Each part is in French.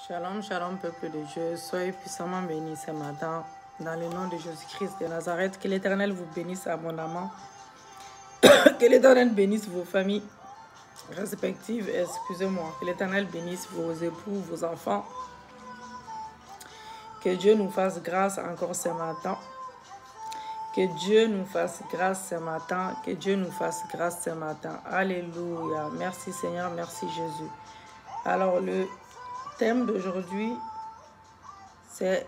Shalom, shalom, peuple de Dieu. Soyez puissamment bénis ce matin. Dans le nom de Jésus-Christ de Nazareth, que l'Éternel vous bénisse abondamment. Que l'Éternel bénisse vos familles respectives. Excusez-moi. Que l'Éternel bénisse vos époux, vos enfants. Que Dieu nous fasse grâce encore ce matin. Que Dieu nous fasse grâce ce matin. Que Dieu nous fasse grâce ce matin. Alléluia. Merci Seigneur, merci Jésus. Alors le thème d'aujourd'hui, c'est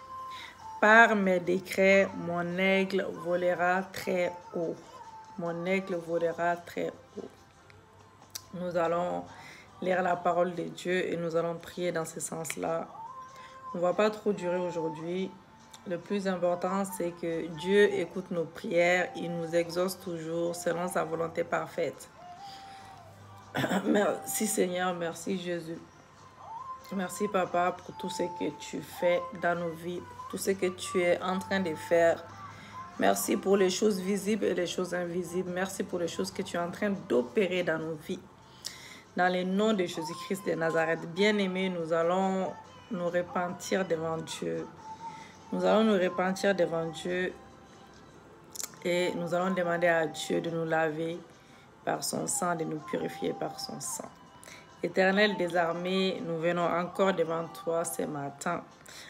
« Par mes décrets, mon aigle volera très haut. » Mon aigle volera très haut. Nous allons lire la parole de Dieu et nous allons prier dans ce sens-là. On ne va pas trop durer aujourd'hui. Le plus important, c'est que Dieu écoute nos prières. Il nous exauce toujours selon sa volonté parfaite. Merci Seigneur, merci Jésus. Merci Papa pour tout ce que tu fais dans nos vies, pour tout ce que tu es en train de faire. Merci pour les choses visibles et les choses invisibles. Merci pour les choses que tu es en train d'opérer dans nos vies. Dans le nom de Jésus-Christ de Nazareth, bien-aimés, nous allons nous repentir devant Dieu. Nous allons nous repentir devant Dieu et nous allons demander à Dieu de nous laver par son sang, de nous purifier par son sang. Éternel des armées, nous venons encore devant toi ce matin,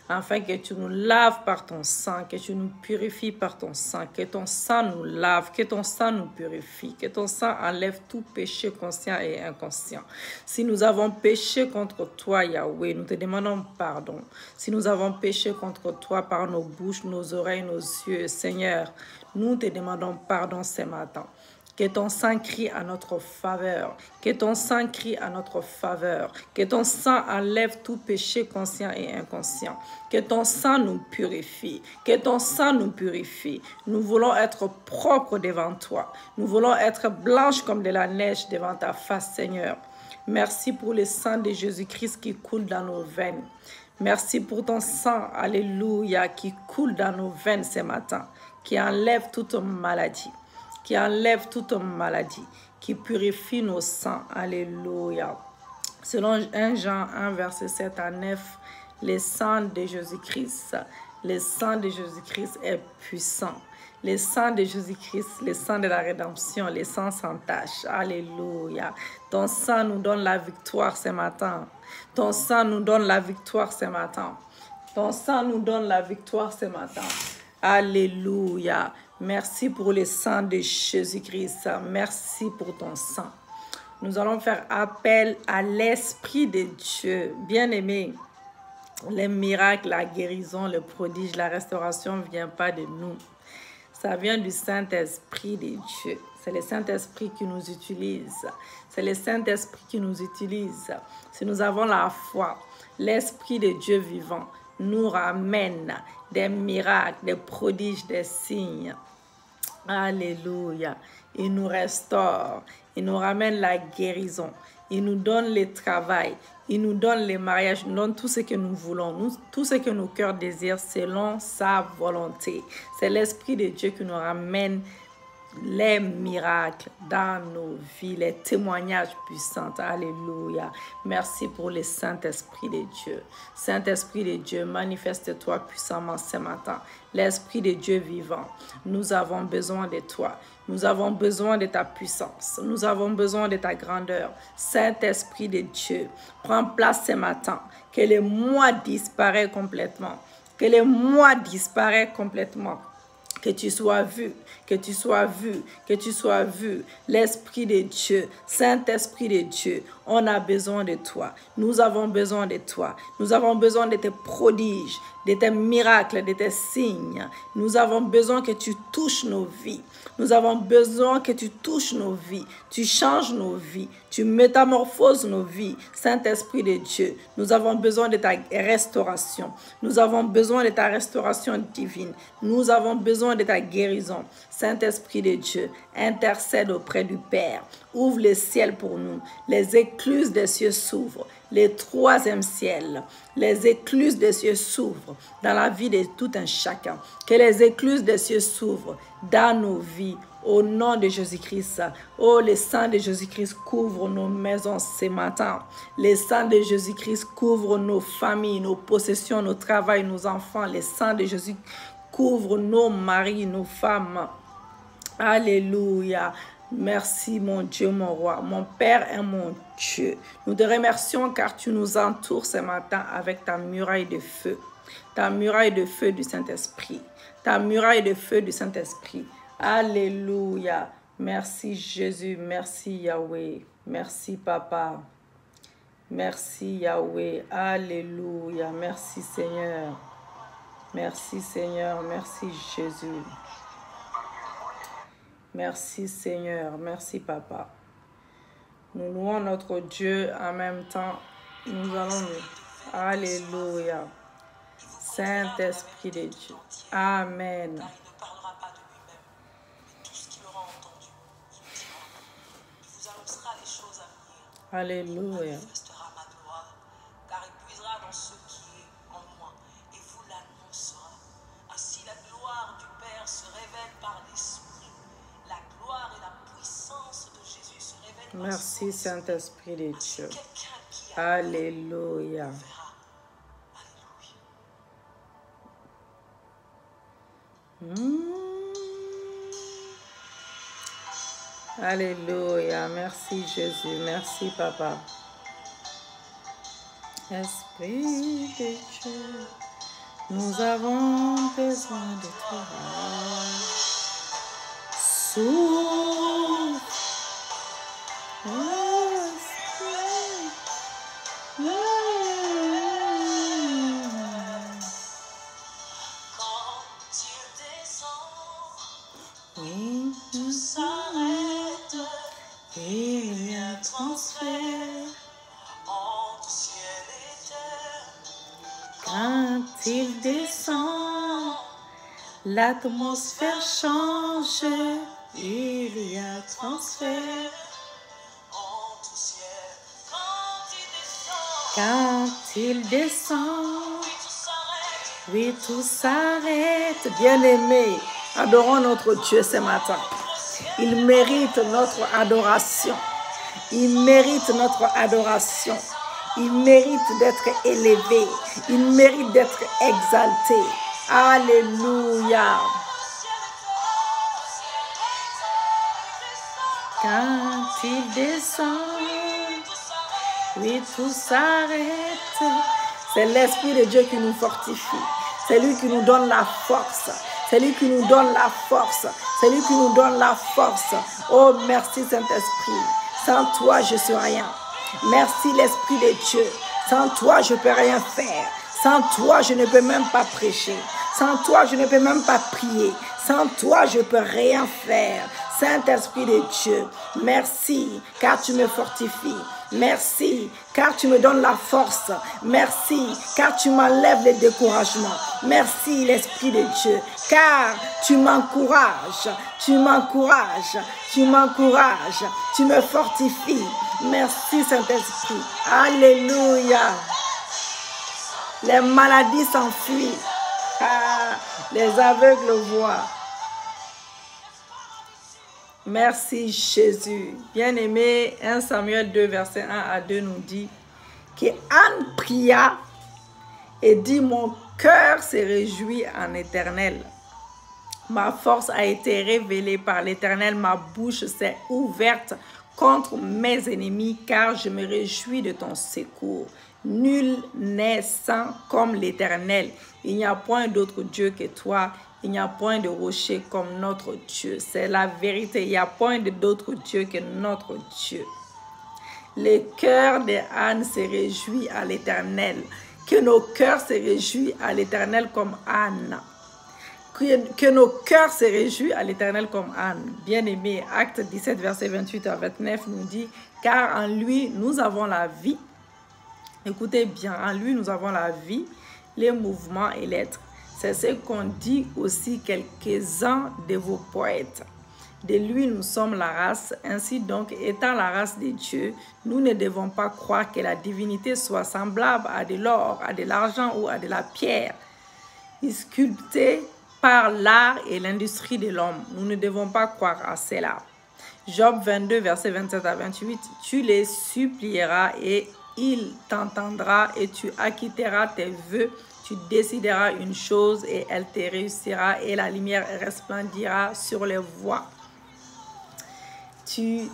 afin que tu nous laves par ton sang, que tu nous purifies par ton sang, que ton sang nous lave, que ton sang nous purifie, que ton sang enlève tout péché conscient et inconscient. Si nous avons péché contre toi, Yahweh, nous te demandons pardon. Si nous avons péché contre toi par nos bouches, nos oreilles, nos yeux, Seigneur, nous te demandons pardon ce matin. Que ton sang crie à notre faveur. Que ton sang crie à notre faveur. Que ton sang enlève tout péché conscient et inconscient. Que ton sang nous purifie. Que ton sang nous purifie. Nous voulons être propres devant toi. Nous voulons être blanches comme de la neige devant ta face, Seigneur. Merci pour le sang de Jésus-Christ qui coule dans nos veines. Merci pour ton sang, alléluia, qui coule dans nos veines ce matin. Qui enlève toute maladie. Qui enlève toute maladie, qui purifie nos sangs. Alléluia. Selon 1 Jean 1, verset 7 à 9, le sang de Jésus-Christ, le sang de Jésus-Christ est puissant. Le sang de Jésus-Christ, le sang de la rédemption, le sang sans tache. Alléluia. Ton sang nous donne la victoire ce matin. Ton sang nous donne la victoire ce matin. Ton sang nous donne la victoire ce matin. Alléluia. Merci pour le sang de Jésus-Christ. Merci pour ton sang. Nous allons faire appel à l'Esprit de Dieu. Bien-aimés, les miracles, la guérison, le prodige, la restauration ne viennent pas de nous. Ça vient du Saint-Esprit de Dieu. C'est le Saint-Esprit qui nous utilise. C'est le Saint-Esprit qui nous utilise. Si nous avons la foi, l'Esprit de Dieu vivant nous ramène des miracles, des prodiges, des signes. Alléluia. Il nous restaure. Il nous ramène la guérison. Il nous donne le travail. Il nous donne le mariage. Il nous donne tout ce que nous voulons. Tout ce que nos cœurs désirent selon sa volonté. C'est l'Esprit de Dieu qui nous ramène les miracles dans nos vies, les témoignages puissants. Alléluia. Merci pour le Saint-Esprit de Dieu. Saint-Esprit de Dieu, manifeste-toi puissamment ce matin. L'Esprit de Dieu vivant, nous avons besoin de toi. Nous avons besoin de ta puissance. Nous avons besoin de ta grandeur. Saint-Esprit de Dieu, prends place ce matin. Que le moi disparaît complètement. Que le moi disparaît complètement. Que tu sois vu, que tu sois vu, que tu sois vu. L'Esprit de Dieu, Saint-Esprit de Dieu, on a besoin de toi. Nous avons besoin de toi. Nous avons besoin de tes prodiges, de tes miracles, de tes signes. Nous avons besoin que tu touches nos vies. Nous avons besoin que tu touches nos vies. Tu changes nos vies. Tu métamorphoses nos vies. Saint-Esprit de Dieu, nous avons besoin de ta restauration. Nous avons besoin de ta restauration divine. Nous avons besoin de ta guérison. Saint-Esprit de Dieu, intercède auprès du Père. Ouvre le ciel pour nous. Les écluses des cieux s'ouvrent. Les troisième ciel, les écluses des cieux s'ouvrent dans la vie de tout un chacun. Que les écluses des cieux s'ouvrent dans nos vies Au nom de Jésus-Christ. Oh, le sang de Jésus-Christ couvre nos maisons ce matin. Le sang de Jésus-Christ couvre nos familles, nos possessions, nos travails, nos enfants. Le sang de Jésus couvre nos maris, nos femmes. Alléluia. Merci mon Dieu, mon roi, mon Père et mon Dieu. Nous te remercions car tu nous entoures ce matin avec ta muraille de feu. Ta muraille de feu du Saint-Esprit. Ta muraille de feu du Saint-Esprit. Alléluia. Merci Jésus. Merci Yahweh. Merci Papa. Merci Yahweh. Alléluia. Merci Seigneur. Merci Seigneur. Merci Jésus. Merci Seigneur. Merci Papa. Nous louons notre Dieu en même temps. Nous allons... Alléluia. Saint-Esprit de Dieu. Amen. Alléluia. Car il puisera dans ce qui est en moi et vous l'annoncera. Ainsi la gloire du Père se révèle par l'Esprit. La gloire et la puissance de Jésus se révèlent par l'Esprit. Merci Saint-Esprit de Dieu. Alléluia. Alléluia. Merci Jésus. Merci Papa. Esprit de Dieu, nous avons besoin de toi. Souffle. Tout s'arrête et il y a transfert entre ciel et terre. Quand il descend, l'atmosphère change, il y a transfert. Entre ciel, quand il descend, tout s'arrête. oui, tout s'arrête. Bien-aimé, adorons notre Dieu ce matin. Il mérite notre adoration. Il mérite notre adoration. Il mérite d'être élevé. Il mérite d'être exalté. Alléluia. Quand il descend, oui, tout s'arrête. C'est l'Esprit de Dieu qui nous fortifie. C'est lui qui nous donne la force. C'est lui qui nous donne la force. C'est lui qui nous donne la force. Oh, merci Saint-Esprit. Sans toi, je ne suis rien. Merci l'Esprit de Dieu. Sans toi, je ne peux rien faire. Sans toi, je ne peux même pas prêcher. Sans toi, je ne peux même pas prier. Sans toi, je ne peux rien faire. Saint-Esprit de Dieu, merci car tu me fortifies. Merci car tu me donnes la force. Merci car tu m'enlèves les découragements. Merci l'Esprit de Dieu car tu m'encourages. Tu m'encourages. Tu m'encourages. Tu me fortifies. Merci Saint-Esprit. Alléluia. Les maladies s'enfuient. Ah, les aveugles voient. Merci Jésus. Bien-aimé, 1 Samuel 2, verset 1 à 2 nous dit que Anne pria et dit: mon cœur se réjouit en Éternel. Ma force a été révélée par l'Éternel. Ma bouche s'est ouverte contre mes ennemis, car je me réjouis de ton secours. Nul n'est saint comme l'Éternel. Il n'y a point d'autre Dieu que toi. Il n'y a point de rocher comme notre Dieu. C'est la vérité. Il n'y a point d'autre Dieu que notre Dieu. Le cœur de Anne se réjouit à l'Éternel. Que nos cœurs se réjouissent à l'Éternel comme Anne. Que nos cœurs se réjouissent à l'Éternel comme Anne. Bien-aimé, Acte 17, verset 28 à 29 nous dit: car en lui, nous avons la vie. Écoutez bien, en lui, nous avons la vie, les mouvements et l'être. C'est ce qu'ont dit aussi quelques-uns de vos poètes. De lui, nous sommes la race. Ainsi donc, étant la race de Dieu, nous ne devons pas croire que la divinité soit semblable à de l'or, à de l'argent ou à de la pierre, sculptée par l'art et l'industrie de l'homme. Nous ne devons pas croire à cela. Job 22, versets 27 à 28. Tu les supplieras et il t'entendra et tu acquitteras tes vœux. Tu décideras une chose et elle te réussira et la lumière resplendira sur les voies. Tu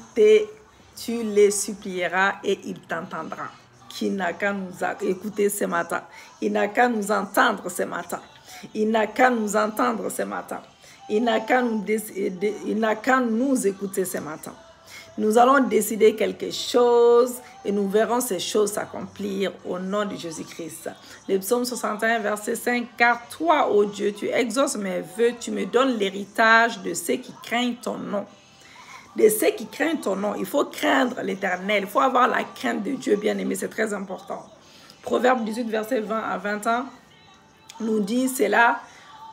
les supplieras et il t'entendra. Qui n'a qu'à nous écouter ce matin. Il n'a qu'à nous entendre ce matin. Il n'a qu'à nous entendre ce matin. Il n'a qu'à nous écouter ce matin. Nous allons décider quelque chose et nous verrons ces choses s'accomplir au nom de Jésus-Christ. Le psaume 61, verset 5. Car toi, ô Dieu, tu exauces mes vœux, tu me donnes l'héritage de ceux qui craignent ton nom. De ceux qui craignent ton nom, il faut craindre l'Éternel. Il faut avoir la crainte de Dieu, bien-aimé, c'est très important. Proverbe 18, verset 20 à 21 nous dit cela,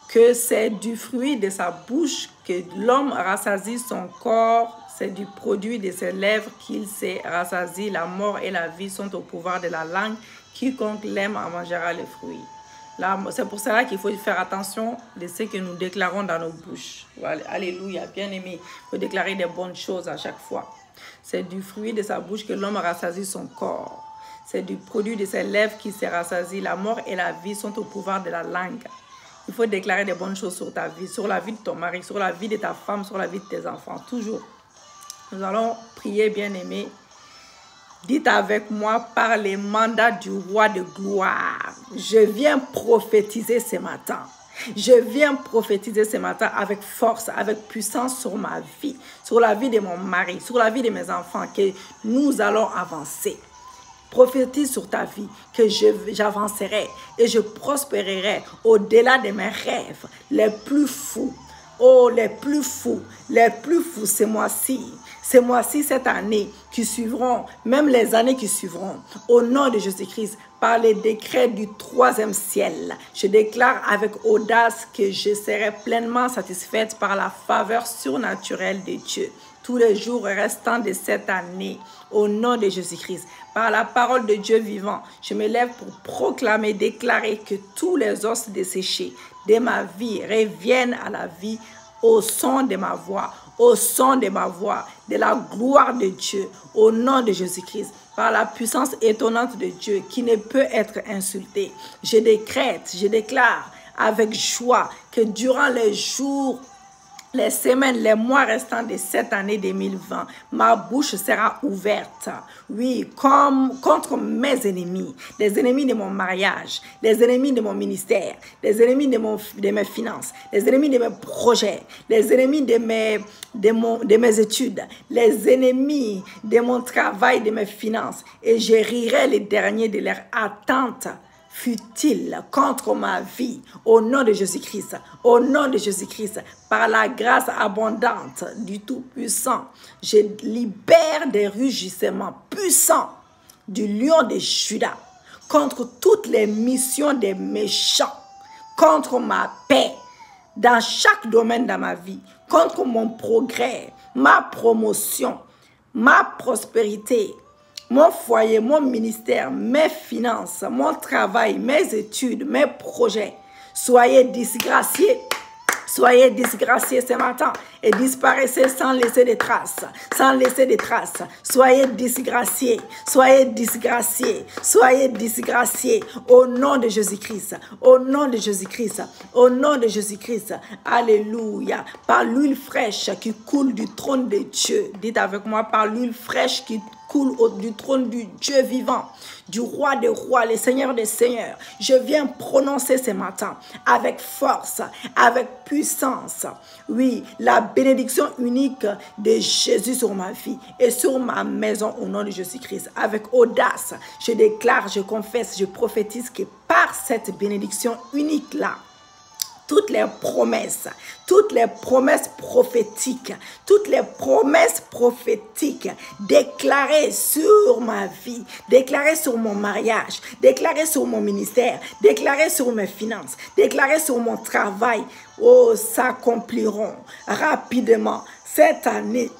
que c'est du fruit de sa bouche que l'homme rassasie son corps, c'est du produit de ses lèvres qu'il s'est rassasie. La mort et la vie sont au pouvoir de la langue. Quiconque l'aime en mangera les fruits. C'est pour cela qu'il faut faire attention de ce que nous déclarons dans nos bouches. Voilà. Alléluia, bien-aimé. Il faut déclarer des bonnes choses à chaque fois. C'est du fruit de sa bouche que l'homme rassasie son corps. C'est du produit de ses lèvres qui s'est rassasie. La mort et la vie sont au pouvoir de la langue. Il faut déclarer des bonnes choses sur ta vie, sur la vie de ton mari, sur la vie de ta femme, sur la vie de tes enfants. Toujours. Nous allons prier, bien-aimé. Dites avec moi par les mandats du roi de gloire. Je viens prophétiser ce matin. Je viens prophétiser ce matin avec force, avec puissance sur ma vie, sur la vie de mon mari, sur la vie de mes enfants, que nous allons avancer. Prophétise sur ta vie que j'avancerai et je prospérerai au-delà de mes rêves les plus fous. Oh, les plus fous ce mois-ci, cette année qui suivront, même les années qui suivront, au nom de Jésus-Christ, par les décrets du 3e ciel, je déclare avec audace que je serai pleinement satisfaite par la faveur surnaturelle de Dieu tous les jours restants de cette année, au nom de Jésus-Christ. Par la parole de Dieu vivant, je me lève pour proclamer, déclarer que tous les os desséchés de ma vie reviennent à la vie au son de ma voix, au son de ma voix, de la gloire de Dieu, au nom de Jésus-Christ. Par la puissance étonnante de Dieu qui ne peut être insultée, je décrète, je déclare avec joie que durant les jours, les semaines, les mois restants de cette année 2020, ma bouche sera ouverte, oui, comme contre mes ennemis, les ennemis de mon mariage, les ennemis de mon ministère, les ennemis de mes finances, les ennemis de mes projets, les ennemis de mes études, les ennemis de mon travail, de mes finances, et je rirai les derniers de leur attente fut-il contre ma vie, au nom de Jésus-Christ, au nom de Jésus-Christ, par la grâce abondante du Tout-Puissant, je libère des rugissements puissants du lion de Juda contre toutes les missions des méchants, contre ma paix dans chaque domaine de ma vie, contre mon progrès, ma promotion, ma prospérité, mon foyer, mon ministère, mes finances, mon travail, mes études, mes projets. Soyez disgraciés ce matin et disparaissez sans laisser de traces, sans laisser de traces. Soyez disgraciés, soyez disgraciés, soyez disgraciés au nom de Jésus-Christ, au nom de Jésus-Christ, au nom de Jésus-Christ. Alléluia. Par l'huile fraîche qui coule du trône de Dieu. Dites avec moi, par l'huile fraîche qui coule du trône du Dieu vivant, du roi des rois, le Seigneur des seigneurs. Je viens prononcer ce matin avec force, avec puissance. Oui, la bénédiction unique de Jésus sur ma vie et sur ma maison au nom de Jésus-Christ. Avec audace, je déclare, je confesse, je prophétise que par cette bénédiction unique-là, toutes les promesses prophétiques déclarées sur ma vie, déclarées sur mon mariage, déclarées sur mon ministère, déclarées sur mes finances, déclarées sur mon travail, oh, s'accompliront rapidement cette année,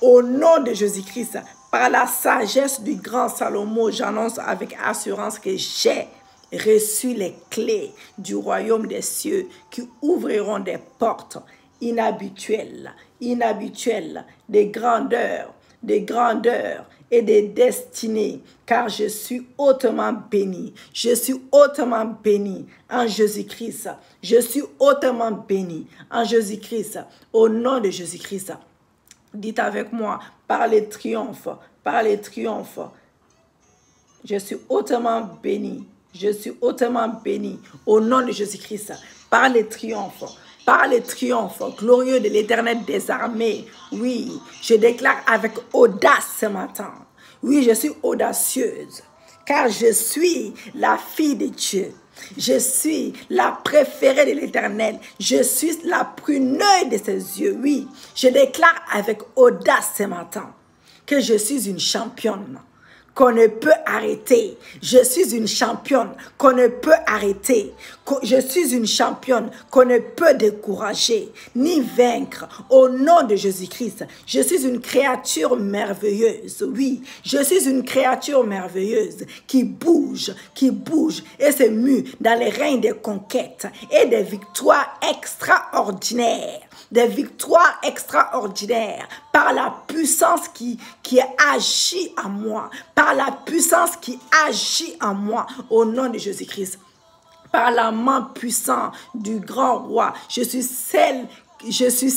au nom de Jésus-Christ, par la sagesse du grand Salomon, j'annonce avec assurance que j'ai reçu les clés du royaume des cieux qui ouvriront des portes inhabituelles, des grandeurs et des destinées, car je suis hautement béni. Je suis hautement béni en Jésus-Christ. Je suis hautement béni en Jésus-Christ. Au nom de Jésus-Christ. Dites avec moi, par les triomphes, par les triomphes. Je suis hautement béni. Je suis hautement béni au nom de Jésus-Christ. Par les triomphes glorieux de l'Éternel des armées. Oui, je déclare avec audace ce matin. Oui, je suis audacieuse, car je suis la fille de Dieu. Je suis la préférée de l'Éternel. Je suis la prunelle de ses yeux. Oui, je déclare avec audace ce matin que je suis une championne qu'on ne peut arrêter. Je suis une championne qu'on ne peut arrêter. Je suis une championne qu'on ne peut décourager ni vaincre. Au nom de Jésus-Christ, je suis une créature merveilleuse. Oui, je suis une créature merveilleuse qui bouge et se mue dans les règnes des conquêtes et des victoires extraordinaires. Des victoires extraordinaires par la puissance qui agit en moi, par la puissance qui agit en moi au nom de Jésus-Christ. Par la main puissante du grand roi, je suis celle que je suis.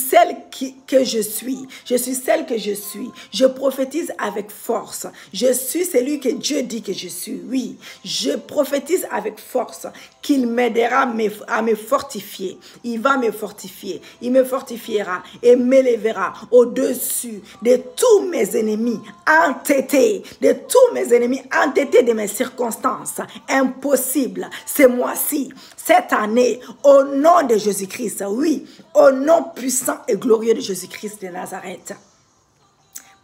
Je suis celle que je suis. Je prophétise avec force. Je suis celui que Dieu dit que je suis. Oui, je prophétise avec force qu'il m'aidera à me fortifier. Il va me fortifier. Il me fortifiera et m'élèvera au-dessus de tous mes ennemis entêtés, de mes circonstances impossibles. Ce mois-ci, cette année, au nom de Jésus-Christ, oui, au nom puissant et glorieux de Jésus-Christ de Nazareth.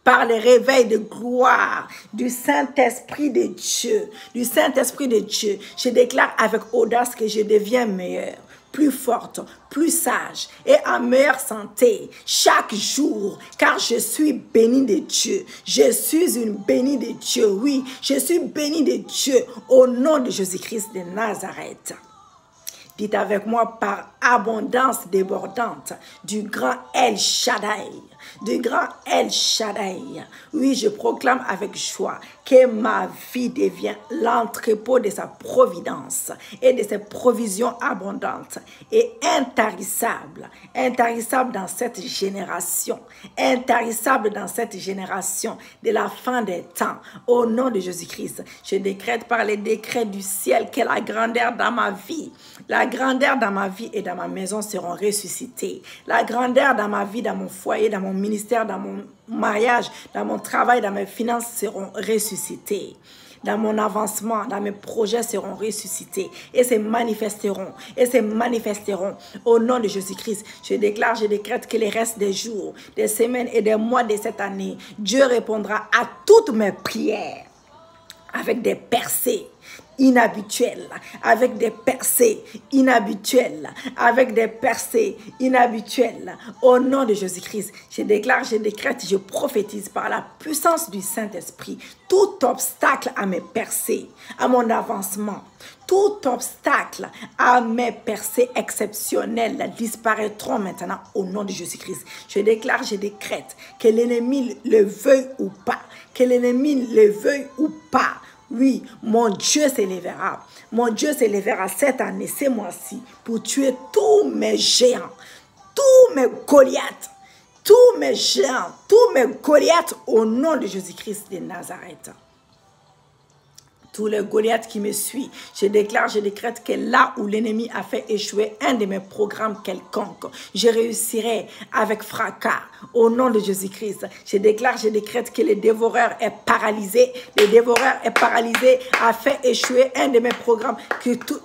Par le réveil de gloire du Saint-Esprit de Dieu, je déclare avec audace que je deviens meilleure, plus forte, plus sage et en meilleure santé chaque jour, car je suis bénie de Dieu. Je suis une bénie de Dieu, oui, je suis bénie de Dieu au nom de Jésus-Christ de Nazareth. Dites avec moi, par abondance débordante du grand El Shaddai. Oui, je proclame avec joie que ma vie devient l'entrepôt de sa providence et de ses provisions abondantes et intarissables dans cette génération, de la fin des temps. Au nom de Jésus-Christ, je décrète par les décrets du ciel que la grandeur dans ma vie et dans ma maison seront ressuscitées. La grandeur dans ma vie, dans mon foyer, dans mon ministère, dans mon mariage, dans mon travail, dans mes finances seront ressuscités. Dans mon avancement, dans mes projets seront ressuscités et se manifesteront au nom de Jésus-Christ. Je décrète que les restes des jours, des semaines et des mois de cette année, Dieu répondra à toutes mes prières avec des percées inhabituelles, au nom de Jésus-Christ. Je décrète, je prophétise par la puissance du Saint-Esprit, tout obstacle à mes percées, à mon avancement, tout obstacle à mes percées exceptionnelles disparaîtront maintenant au nom de Jésus-Christ. Je décrète que l'ennemi le veuille ou pas, oui, mon Dieu s'élèvera. Cette année, ce mois-ci, pour tuer tous mes géants, tous mes Goliaths, au nom de Jésus-Christ de Nazareth. Tous les Goliaths qui me suivent, je décrète que là où l'ennemi a fait échouer un de mes programmes quelconques, je réussirai avec fracas au nom de Jésus-Christ. Je décrète que le dévoreur est paralysé. A fait échouer un de mes programmes.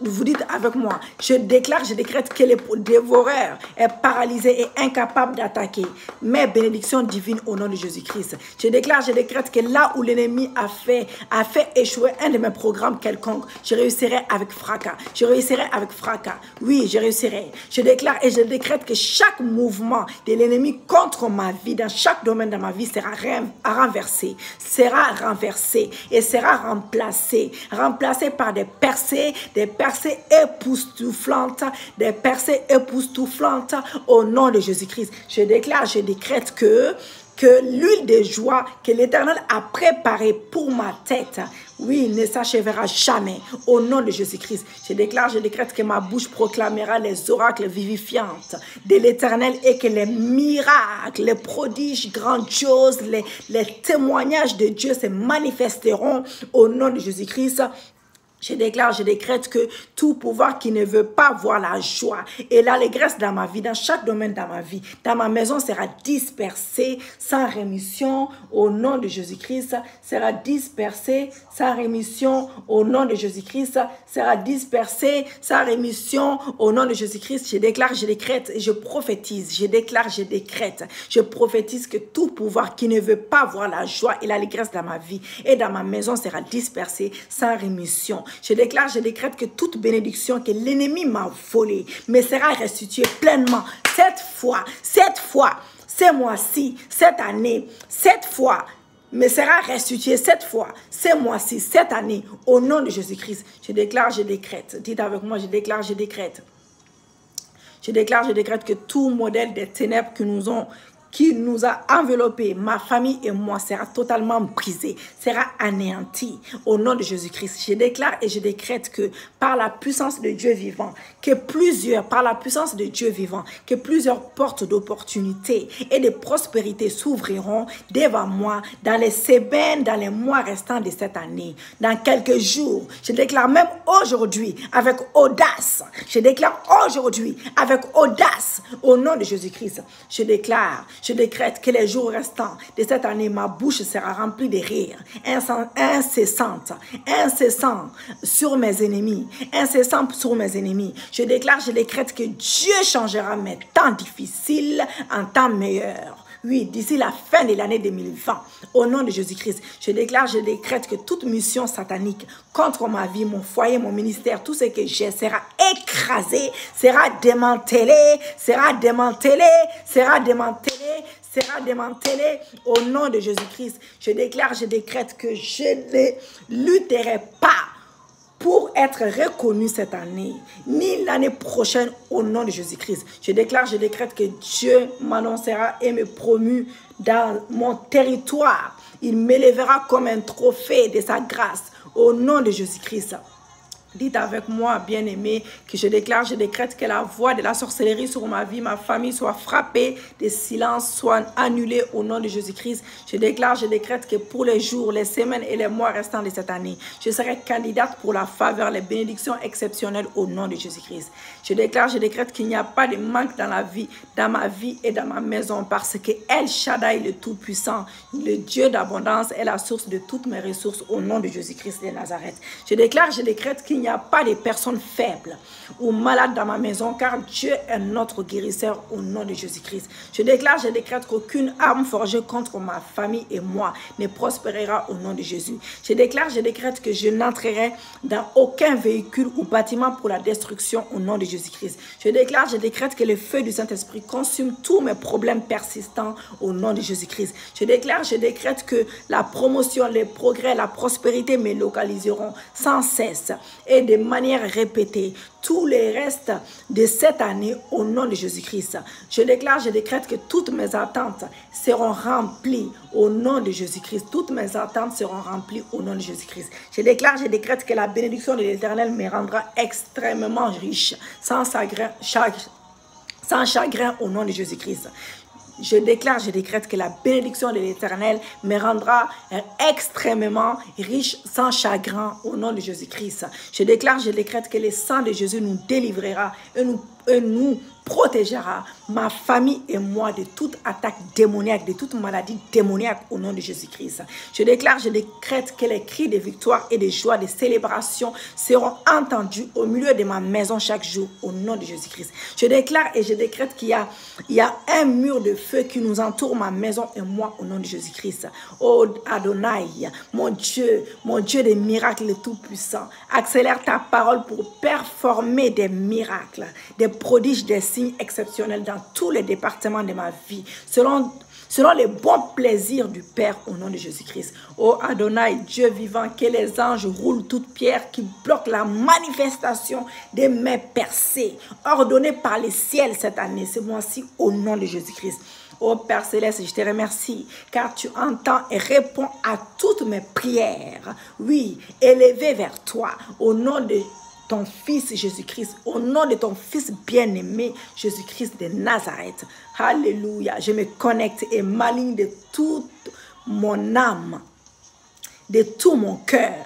Vous dites avec moi, je décrète que le dévoreur est paralysé et incapable d'attaquer mes bénédictions divines au nom de Jésus-Christ. Je décrète que là où l'ennemi a fait échouer un de mes programmes quelconques, je réussirai avec fracas. Je réussirai avec fracas. Oui, je réussirai. Je déclare et je décrète que chaque mouvement de l'ennemi contre ma vie, dans chaque domaine de ma vie, sera renversé et sera remplacé par des percées époustouflantes, au nom de Jésus-Christ. Je déclare, je décrète que l'huile de joie que l'Éternel a préparée pour ma tête, oui, ne s'achèvera jamais. Au nom de Jésus-Christ, je déclare, je décrète que ma bouche proclamera les oracles vivifiantes de l'Éternel et que les miracles, les prodiges grandioses, les témoignages de Dieu se manifesteront au nom de Jésus-Christ. Je déclare, je décrète que tout pouvoir qui ne veut pas voir la joie et l'allégresse dans ma vie, dans chaque domaine dans ma vie, dans ma maison sera dispersé sans rémission au nom de Jésus-Christ, sera dispersé sans rémission au nom de Jésus-Christ, sera dispersé sans rémission au nom de Jésus-Christ. Je déclare, je décrète, je prophétise, je déclare, je décrète, je prophétise que tout pouvoir qui ne veut pas voir la joie et l'allégresse dans ma vie et dans ma maison sera dispersé sans rémission. Je déclare, je décrète que toute bénédiction que l'ennemi m'a volée me sera restituée pleinement. Cette fois, ce mois-ci, cette année, cette fois, me sera restituée cette fois, ce mois-ci, cette année, au nom de Jésus-Christ. Je déclare, je décrète. Dites avec moi, je déclare, je décrète. Je déclare, je décrète que tout modèle des ténèbres qui nous a enveloppés, ma famille et moi, sera totalement brisé, sera anéanti au nom de Jésus-Christ. Je déclare et je décrète que par la puissance de Dieu vivant, que plusieurs portes d'opportunité et de prospérité s'ouvriront devant moi dans les semaines, dans les mois restants de cette année, dans quelques jours. Je déclare même aujourd'hui avec audace, je déclare aujourd'hui avec audace au nom de Jésus-Christ. Je décrète que les jours restants de cette année, ma bouche sera remplie de rires incessant sur mes ennemis, Je déclare, je décrète que Dieu changera mes temps difficiles en temps meilleurs. Oui, d'ici la fin de l'année 2020, au nom de Jésus-Christ, je déclare, je décrète que toute mission satanique contre ma vie, mon foyer, mon ministère, tout ce que j'ai sera écrasé, sera démantelé au nom de Jésus-Christ. Je déclare, je décrète que je ne lutterai pas pour être reconnu cette année, ni l'année prochaine au nom de Jésus-Christ. Je déclare, je décrète que Dieu m'annoncera et me promue dans mon territoire. Il m'élèvera comme un trophée de sa grâce au nom de Jésus-Christ. Dites avec moi, bien-aimé, que je déclare, je décrète que la voix de la sorcellerie sur ma vie, ma famille soit frappée, des silences soient annulés au nom de Jésus-Christ. Je déclare, je décrète que pour les jours, les semaines et les mois restants de cette année, je serai candidate pour la faveur, les bénédictions exceptionnelles au nom de Jésus-Christ. Je déclare, je décrète qu'il n'y a pas de manque dans ma vie et dans ma maison parce que El Shaddai, le Tout-Puissant, le Dieu d'abondance, est la source de toutes mes ressources au nom de Jésus-Christ de Nazareth. Je déclare, je décrète qu'il n'y a pas de personnes faibles ou malades dans ma maison car Dieu est notre guérisseur au nom de Jésus-Christ. Je déclare, je décrète qu'aucune arme forgée contre ma famille et moi ne prospérera au nom de Jésus. Je déclare, je décrète que je n'entrerai dans aucun véhicule ou bâtiment pour la destruction au nom de Jésus-Christ. Je déclare, je décrète que le feu du Saint-Esprit consume tous mes problèmes persistants au nom de Jésus-Christ. Je déclare, je décrète que la promotion, les progrès, la prospérité me localiseront sans cesse et de manière répétée tous les restes de cette année au nom de Jésus-Christ. Je déclare, je décrète que toutes mes attentes seront remplies au nom de Jésus-Christ. Toutes mes attentes seront remplies au nom de Jésus-Christ. Je déclare, je décrète que la bénédiction de l'Éternel me rendra extrêmement riche, sans chagrin au nom de Jésus-Christ. Je déclare, je décrète que la bénédiction de l'Éternel me rendra extrêmement riche, sans chagrin, au nom de Jésus-Christ. Je déclare, je décrète que le sang de Jésus nous délivrera et nous nous protégera, ma famille et moi, de toute attaque démoniaque, de toute maladie démoniaque au nom de Jésus-Christ. Je déclare, je décrète que les cris de victoire et de joie, de célébration seront entendus au milieu de ma maison chaque jour au nom de Jésus-Christ. Je déclare et je décrète qu'il y a un mur de feu qui nous entoure, ma maison et moi au nom de Jésus-Christ. Oh Adonai, mon Dieu des miracles et tout-puissant, accélère ta parole pour performer des miracles, des prodiges, des signes exceptionnels dans tous les départements de ma vie, selon les bons plaisirs du Père au nom de Jésus-Christ. Oh Adonai, Dieu vivant, que les anges roulent toute pierre qui bloque la manifestation de mes percées, ordonnées par les ciels cette année, ce mois-ci, au nom de Jésus-Christ. Oh Père Céleste, je te remercie car tu entends et réponds à toutes mes prières. Oui, élevées vers toi au nom de ton Fils Jésus-Christ, au nom de ton Fils bien-aimé Jésus-Christ de Nazareth. Alléluia. Je me connecte et m'aligne de toute mon âme, de tout mon cœur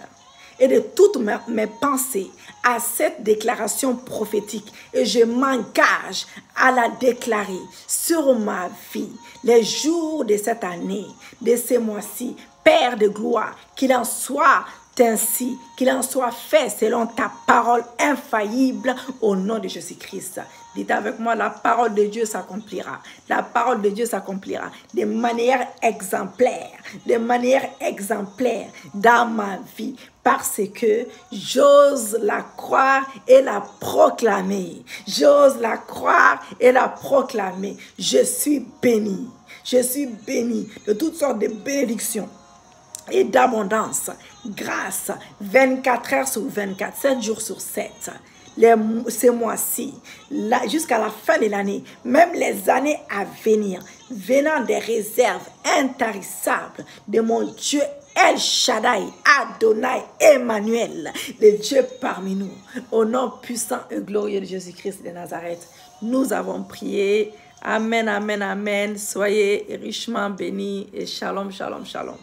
et de toutes mes pensées à cette déclaration prophétique. Et je m'engage à la déclarer sur ma vie, les jours de cette année, de ce mois-ci. Père de gloire, qu'il en soit ainsi, qu'il en soit fait selon ta parole infaillible au nom de Jésus-Christ. Dites avec moi, la parole de Dieu s'accomplira. La parole de Dieu s'accomplira de manière exemplaire dans ma vie, parce que j'ose la croire et la proclamer. J'ose la croire et la proclamer. Je suis béni de toutes sortes de bénédictions et d'abondance, grâce, 24 heures sur 24, 7 jours sur 7, ces mois-ci, jusqu'à la fin de l'année, même les années à venir, venant des réserves intarissables de mon Dieu El Shaddai, Adonai, Emmanuel, le Dieu parmi nous, au nom puissant et glorieux de Jésus-Christ de Nazareth, nous avons prié. Amen, amen, amen. Soyez richement bénis et shalom, shalom, shalom.